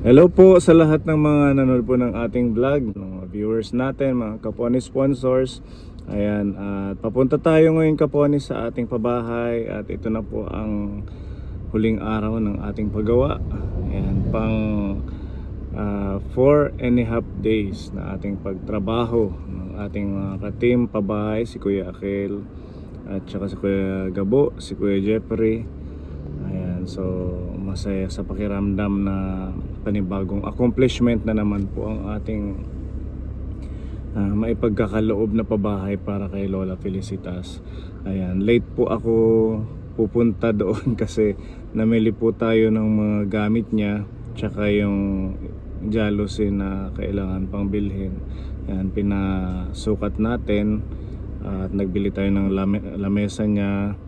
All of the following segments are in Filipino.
Hello po sa lahat ng mga nanonood po ng ating vlog, mga viewers natin, mga Kaponi sponsors. Ayan, at papunta tayo ngayon Kaponi sa ating pabahay at ito na po ang huling araw ng ating paggawa. Ayan, pang 4.5 days na ating pagtrabaho ng ating mga ka-team pabahay, si Kuya Akil at saka si Kuya Gabo, si Kuya Jeffrey. Ayan, so masaya sa pakiramdam na panibagong accomplishment na naman po ang ating maipagkakaloob na pabahay para kay Lola Felicitas. Ayan, late po ako pupunta doon kasi namili po tayo ng mga gamit niya tsaka yung jealousy na kailangan pang bilhin. Ayan, pinasukat natin at nagbili tayo ng lamesa niya,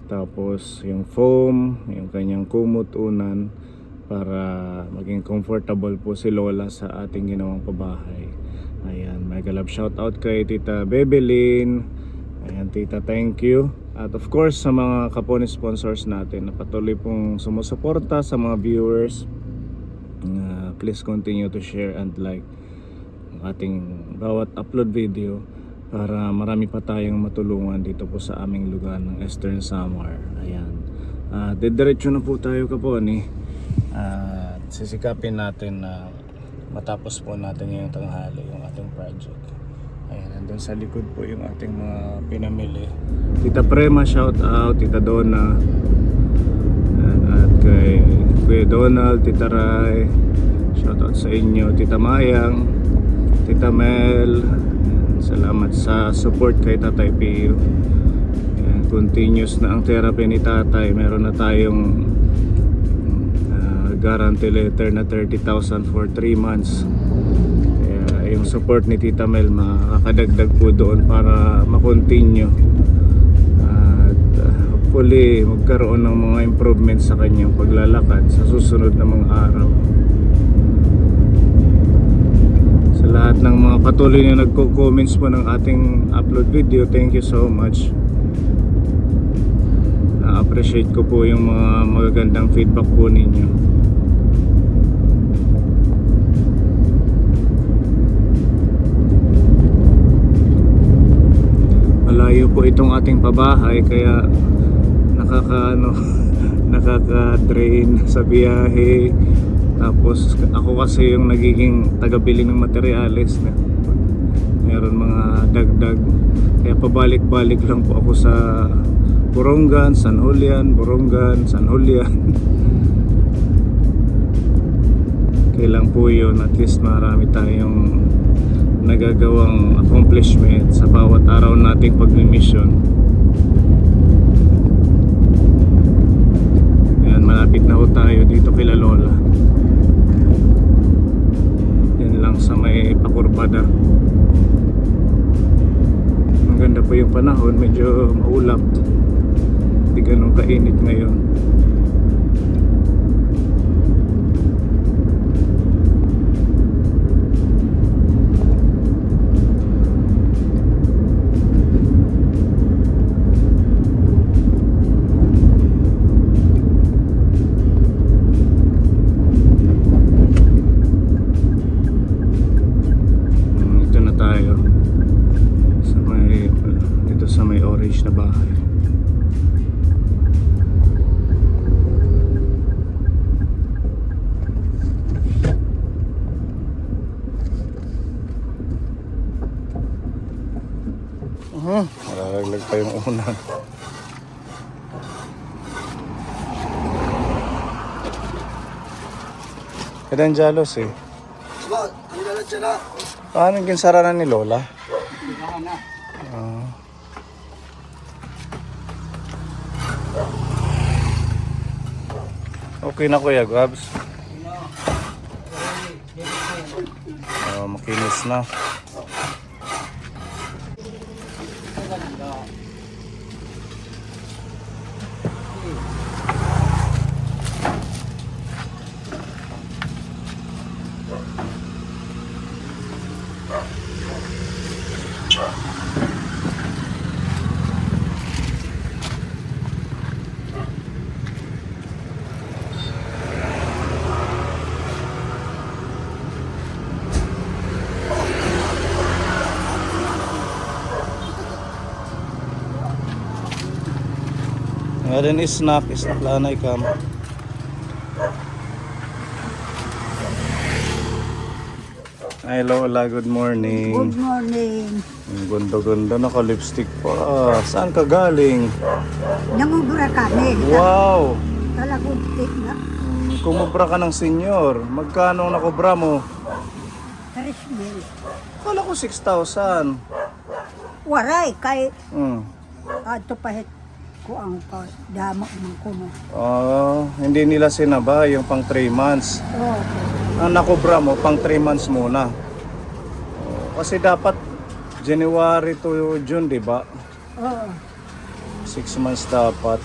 tapos yung foam, yung kanyang kumot unan para maging comfortable po si Lola sa ating ginawang pabahay. Ayan, mega love shout out kay Tita Bebelyn. Ayan, Tita, thank you. At of course sa mga Kaponi sponsors natin na patuloy pong sumusuporta, sa mga viewers, please continue to share and like ang ating bawat upload video para marami pa tayong matulungan dito po sa aming lugar ng Eastern Samar. Ayan, didiretso na po tayo Kaponi. Sisikapin natin na matapos po natin yung tanghali yung ating project. Ayan, nandun sa likod po yung ating mga pinamili. Tita Prema shout out, Tita Donna. Ayan, at kay Kuya Donald, Tita Rai, shout out sa inyo, Tita Mayang, Tita Mel. Ayan, salamat sa support kay Tatay Pio. Ayan, continuous na ang therapy ni Tatay. Meron na tayong guarantee letter na 30,000 for 3 months. Kaya yung support ni Tita Mel makakadagdag po doon para makontinue at hopefully magkaroon ng mga improvements sa kanyang paglalakad sa susunod na mga araw. Sa lahat ng mga patuloy na nagko-comments po ng ating upload video, thank you so much. Na-appreciate ko po yung mga magagandang feedback po ninyo. Malayo po itong ating pabahay kaya nakaka-drain sa biyahe. Tapos ako kasi yung nagiging tagabili ng materyales na meron mga dagdag, kaya pabalik-balik lang po ako sa Borongan, San Julian, Borongan, San Julian. Kailan po yun, at least marami tayong nagagawang accomplishment sa bawat araw nating pagmi-mission. Yan, malapit na ho tayo dito kila Lola. Yan lang sa may Pakurbada. Ang ganda po yung panahon, medyo maulap, hindi ganun kainit ngayon. Sa may orange na bahay. Malalaglag pa yung unan. Kadang jalos eh. Paano yung ginsaranan ni Lola? Okay na Kuya Gabs. Makinis na. Meron snack lanay kam. Hi Lola, good morning. Good morning. Ang ganda-ganda, naka-lipstick pa. Saan ka galing? Namubra kami. Wow! Talaguntik na. Kumubra ka ng senyor. Magkano ang nakubra mo? 3,000. Kala ko 6,000. Waray, kay Hmm. ato pahit ko ang damak ng kuno. Hindi nila sinaba yung pang 3 months. Oh, Ang nakubra mo, pang 3 months muna. Kasi dapat January to June, di ba? oh. 6 months dapat.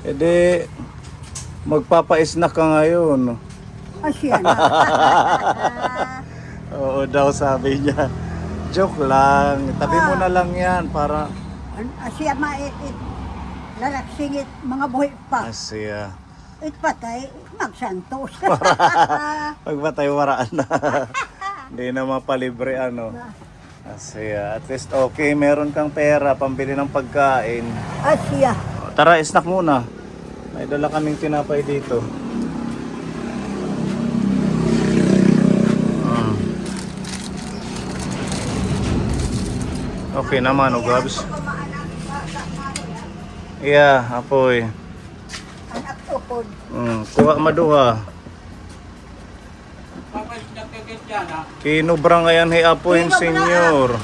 E di, magpapa-snack ka ngayon. Asya na. Oo daw, sabi niya. Joke lang. Tabi mo na lang yan para... Asya mait lalaksingit mga buhay pa. Asya. It patay, magsantos. Pagbatay waraan na. Hindi na mapalibre ano. Asya. At least okay, meron kang pera pambili ng pagkain. Asya. Tara, snack muna. May dala kaming tinapay dito. Okay naman, ugabs. Yeah, apoy. Anak tukod. Kuha maduha. Kinubra nga yan, hey apoy, senyor.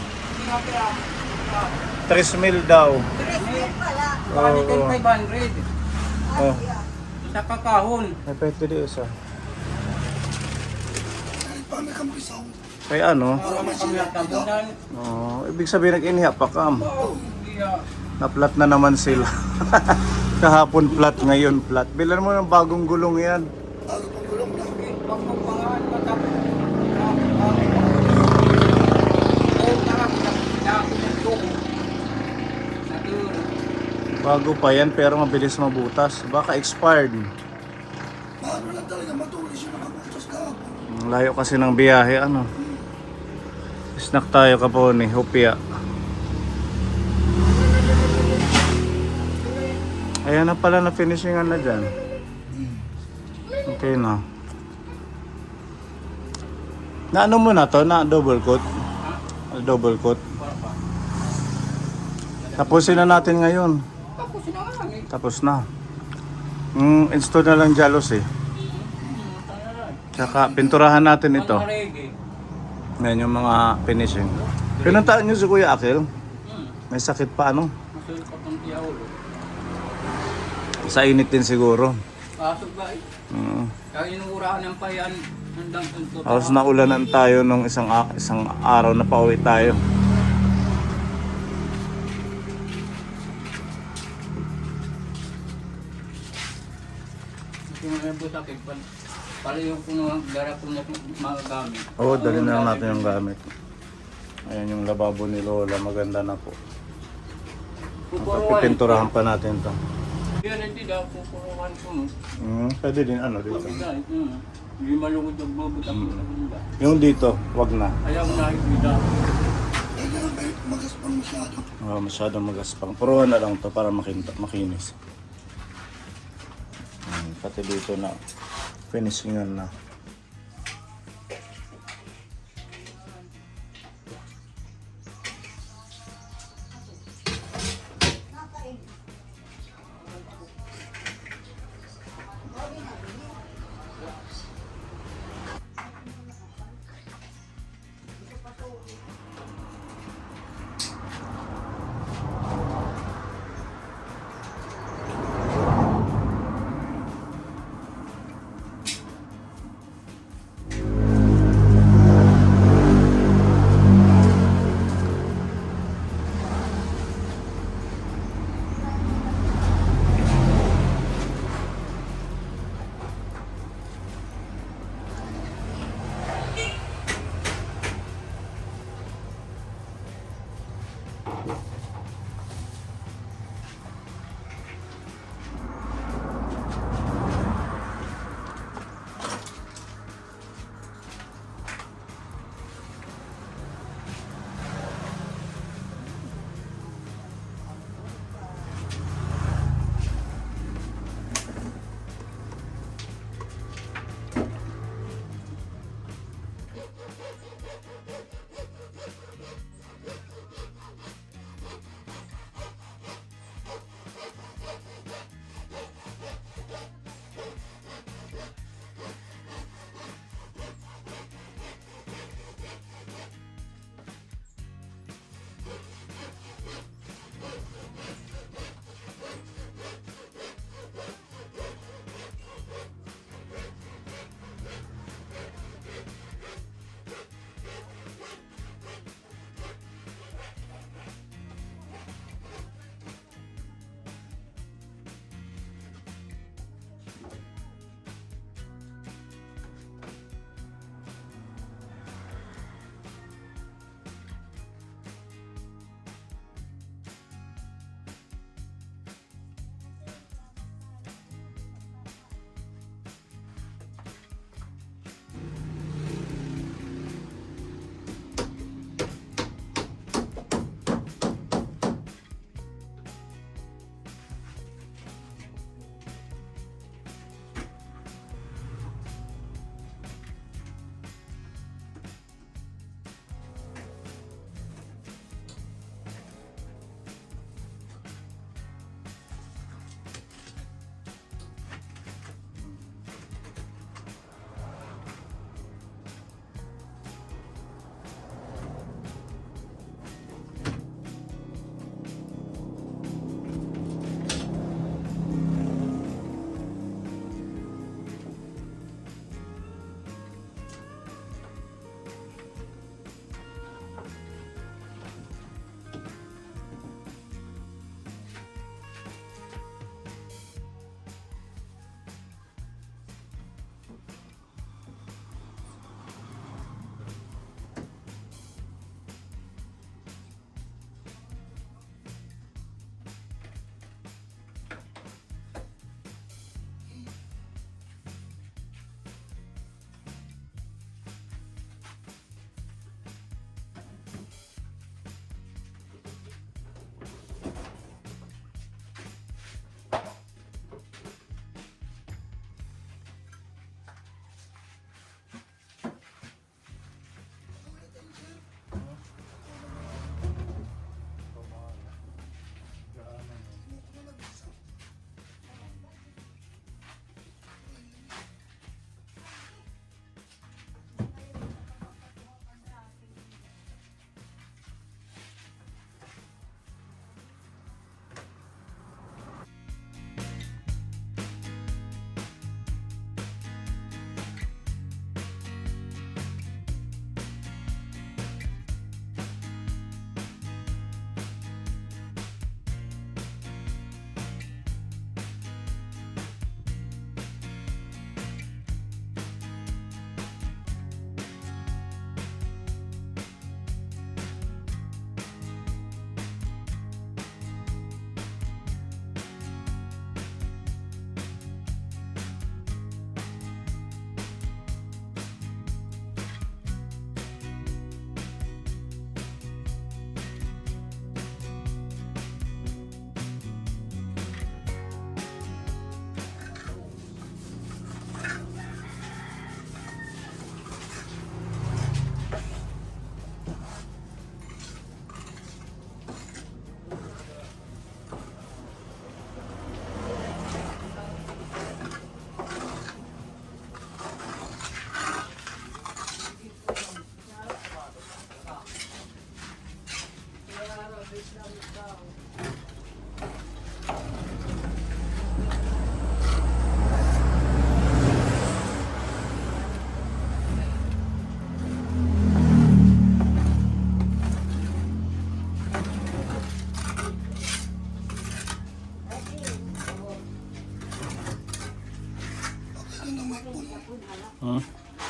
3,000 daw. 3,000 pala. Oo. 500. Oh. Sa kakahon. May pwede di isa. Kaya ano? Para may kami ang tabunan. Ibig sabihin nag-inhiya pa kam. Na-flat na naman sila. Kahapon flat, ngayon flat. Bilan mo ng bagong gulong yan. Pagpapangaan matapos. Bago pa yan pero mabilis mabutas. Baka expired. Layo kasi ng biyahe ano. Snack tayo kapon hopya. Ayan na pala na finishingan na dyan. Okay na. Na ano mo na to? Na double coat? Double coat. Tapusin na natin ngayon. Tapos na nga eh. Tapos na. Install na lang jalos eh. Tsaka pinturahan natin ito. Reggae. Yan yung mga finishing. Pinuntaan nyo si Kuya Akil? May sakit pa ano? Masulit pa pang tiyaulo. Sa init din siguro. Pasok ba eh. Kaya inuraan ng payan. Hanggang sunto. Halos naulanan tayo nung isang araw na pauwi tayo. Kung may busakit pa. Pala yung puno ang garap ko na mga gamit. Oo, dali na lang natin yung gamit. Ayan yung lababo ni Lola, maganda na po. Pipinturahan pa natin to. Yan hindi daw pupuruan ko. Pwede din ano dito. Hindi malungod ang mabutak ko sa bunda. Yung dito, wag na. Ayaw na ikita. Masyadong magaspang. Puruhan na lang to para makinis. Pati dito na finishingan na.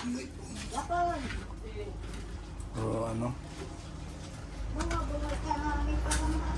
Kapag, O ano? mga bumalik ka namin pa naman.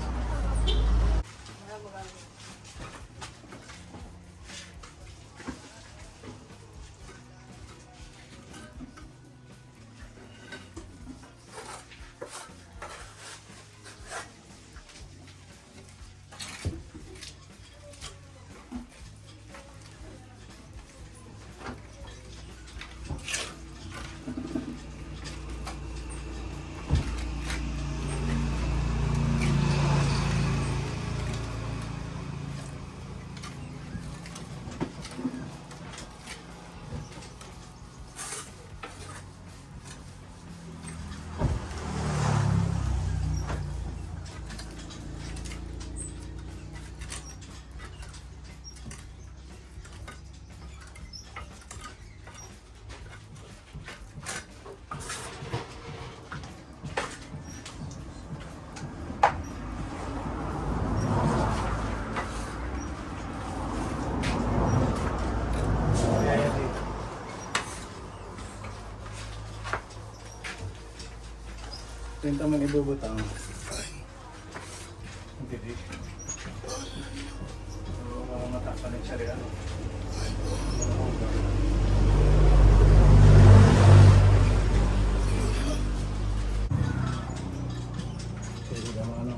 Tinta man ibubutang. Hindi di. So, matakpan yung sarili. Sige naman ano.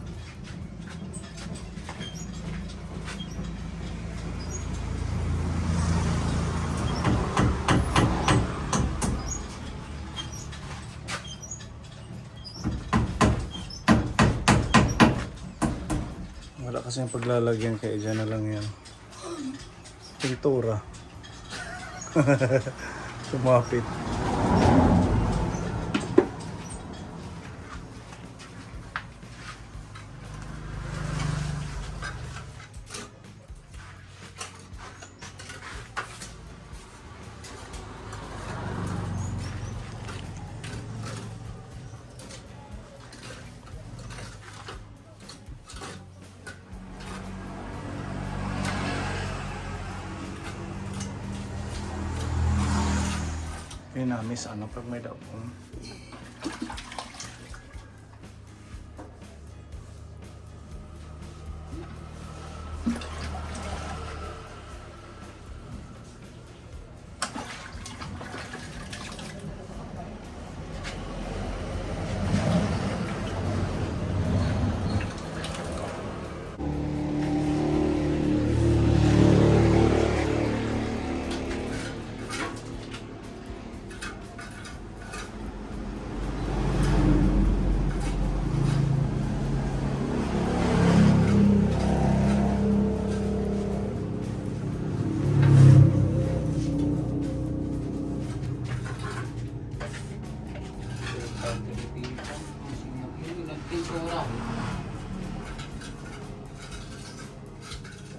Wala kasi yung paglalagyan kaya dyan na lang yan. Pintura. Sumapit. Namis ano pag may dapong.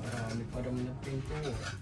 Marami pa rin nagpintura.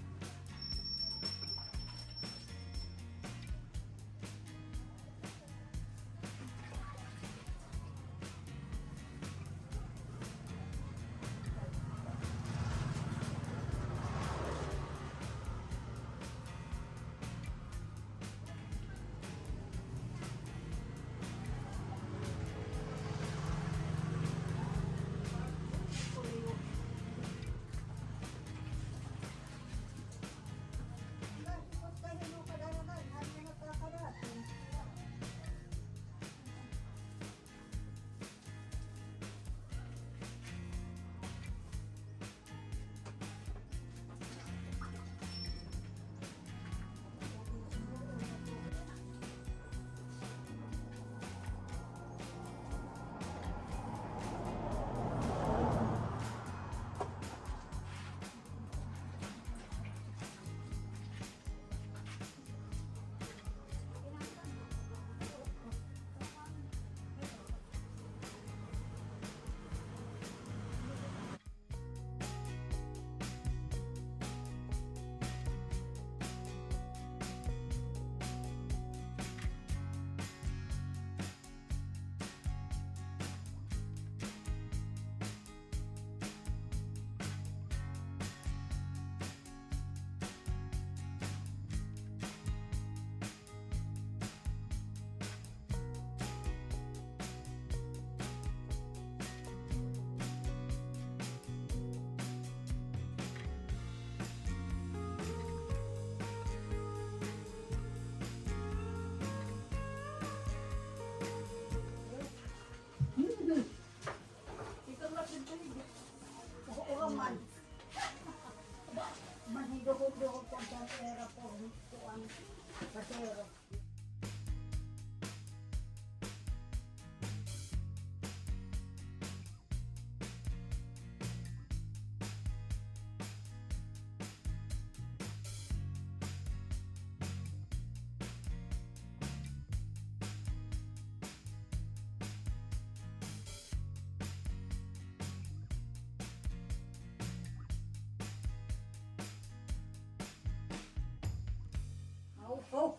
Oh,